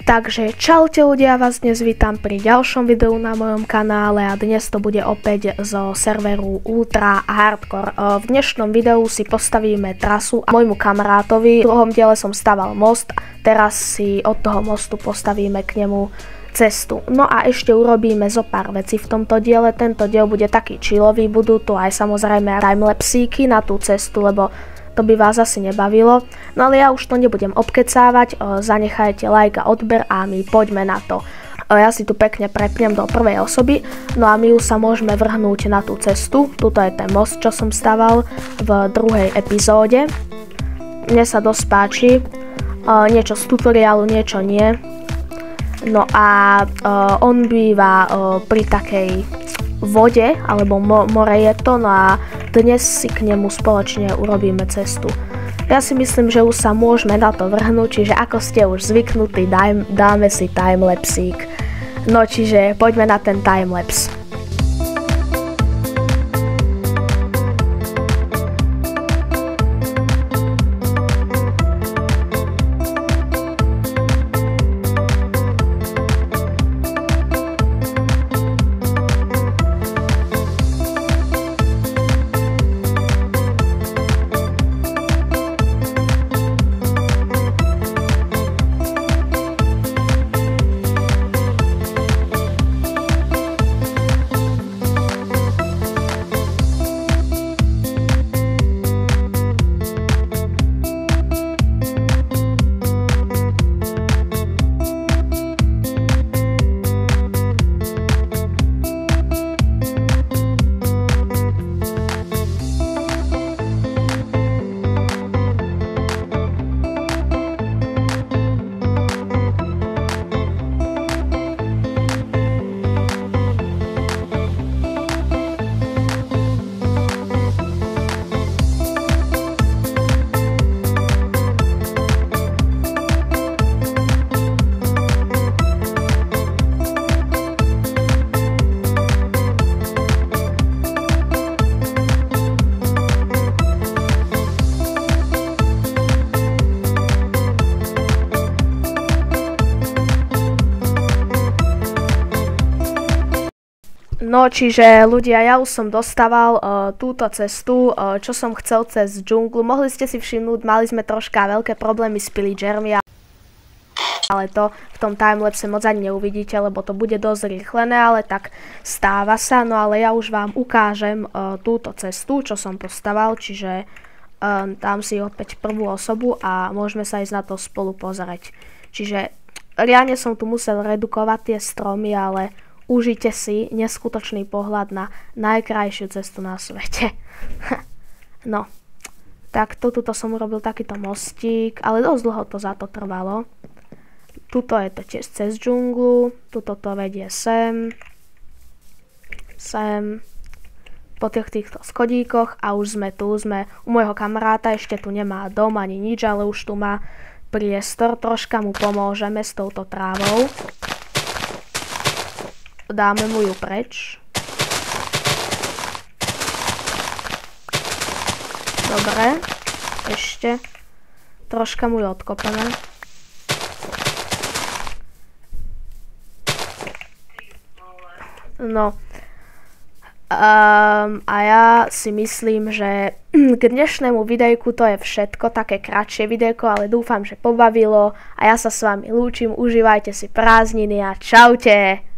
Takže čaute ľudia, vás dnes vítam pri ďalšom videu na mojom kanále a dnes to bude opäť zo serveru Ultra Hardcore. V dnešnom videu si postavíme trasu a môjmu kamarátovi. V druhom diele som staval most, teraz si od toho mostu postavíme k nemu cestu. No a ešte urobíme zo pár vecí v tomto diele. Tento diel bude taký chillový, budú tu aj samozrejme timelapsíky na tú cestu, lebo to by vás asi nebavilo. No ale ja už to nebudem obkecávať, zanechajte like a odber a my poďme na to. Ja si tu pekne prepnem do prvej osoby, no a my už sa môžeme vrhnúť na tú cestu. Tuto je ten most, čo som staval v druhej epizóde. Mne sa dosť páči, niečo z tutoriálu, niečo nie. No a on býva pri takej vode, alebo more je to, no a dnes si k nemu spoločne urobíme cestu. Ja si myslím, že už sa môžeme na to vrhnúť, čiže ako ste už zvyknutí, dáme si timelapsík. No čiže poďme na ten timelapse. No čiže ľudia, ja už som dostával túto cestu, čo som chcel cez džunglu. Mohli ste si všimnúť, mali sme troška veľké problémy s pillagermi, ale to v tom timelapse moc ani neuvidíte, lebo to bude dosť rýchlené, ale tak stáva sa. No ale ja už vám ukážem túto cestu, čo som postaval, čiže dám si opäť prvú osobu a môžeme sa ísť na to spolu pozrieť. Čiže reálne som tu musel redukovať tie stromy, ale užite si neskutočný pohľad na najkrajšiu cestu na svete. No, tak tuto som urobil takýto mostík, ale dosť dlho to za to trvalo. Tuto je to tiež cez džunglu, tuto to vedie sem, po týchto schodíkoch a už sme tu, sme u môjho kamaráta, ešte tu nemá dom ani nič, ale už tu má priestor, troška mu pomôžeme s touto trávou. Dáme mu ju preč. Dobre. Ešte. Troška mu ju odkopeme. No. A ja si myslím, že k dnešnému videjku to je všetko. Také kratšie videjko, ale dúfam, že pobavilo. A ja sa s vami lúčim. Užívajte si prázdniny a čaute.